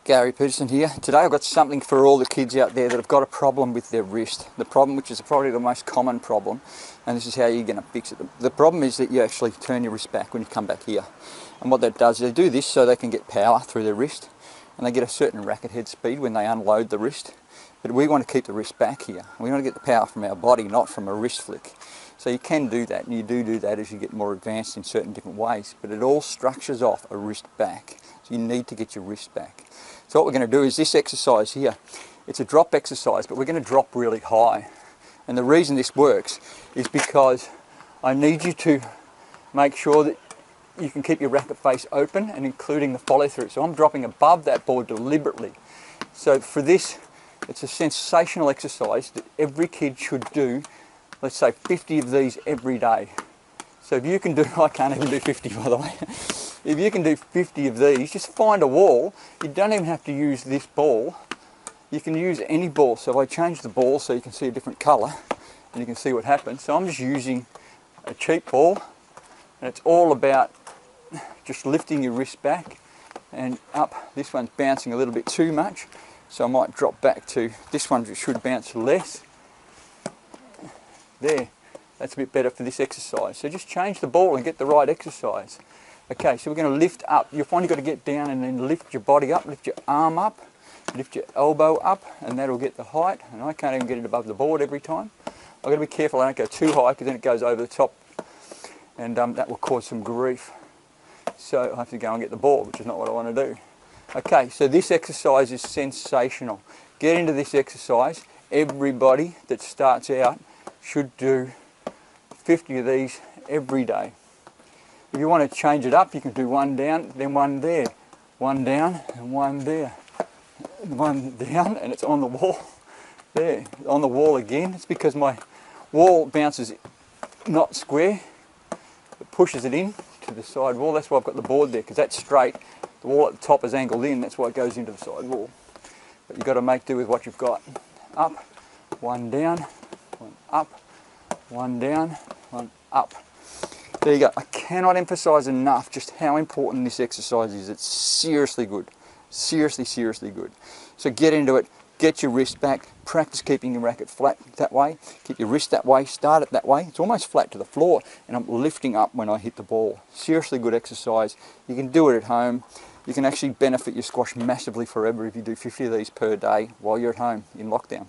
Gary Peterson here. Today I've got something for all the kids out there that have got a problem with their wrist. The problem, which is probably the most common problem, and this is how you're going to fix it. The problem is that you actually turn your wrist back when you come back here. And what that does is they do this so they can get power through their wrist, and they get a certain racket head speed when they unload the wrist. But we want to keep the wrist back here. We want to get the power from our body, not from a wrist flick. So you can do that, and you do that as you get more advanced in certain different ways, but it all structures off a wrist back. So you need to get your wrist back. So what we're going to do is this exercise here. It's a drop exercise, but we're going to drop really high. And the reason this works is because I need you to make sure that you can keep your racket face open and including the follow through. So I'm dropping above that board deliberately. So for this, it's a sensational exercise that every kid should do. Let's say 50 of these every day. So if you can do, I can't even do 50 by the way. If you can do 50 of these, just find a wall. You don't even have to use this ball. You can use any ball. So if I change the ball so you can see a different colour and you can see what happens. So I'm just using a cheap ball, and it's all about just lifting your wrist back and up. This one's bouncing a little bit too much, so I might drop back to this one, which should bounce less. There, that's a bit better for this exercise. So just change the ball and get the right exercise. Okay, so we're going to lift up. You'll find you've got to get down and then lift your body up, lift your arm up, lift your elbow up, and that'll get the height. And I can't even get it above the board every time. I've got to be careful I don't go too high because then it goes over the top, and that will cause some grief. So I have to go and get the ball, which is not what I want to do. Okay, so this exercise is sensational. Get into this exercise. Everybody that starts out should do 50 of these every day. If you want to change it up, you can do one down, then one there. One down and one there. One down, and it's on the wall. There, on the wall again. It's because my wall bounces not square. It pushes it in to the side wall. That's why I've got the board there, because that's straight. The wall at the top is angled in. That's why it goes into the side wall. But you've got to make do with what you've got. Up, one down, one up, one down, one up. There you go. I cannot emphasize enough just how important this exercise is. It's seriously good. Seriously, seriously good. So get into it. Get your wrist back. Practice keeping your racket flat that way. Keep your wrist that way. Start it that way. It's almost flat to the floor, and I'm lifting up when I hit the ball. Seriously good exercise. You can do it at home. You can actually benefit your squash massively forever if you do 50 of these per day while you're at home in lockdown.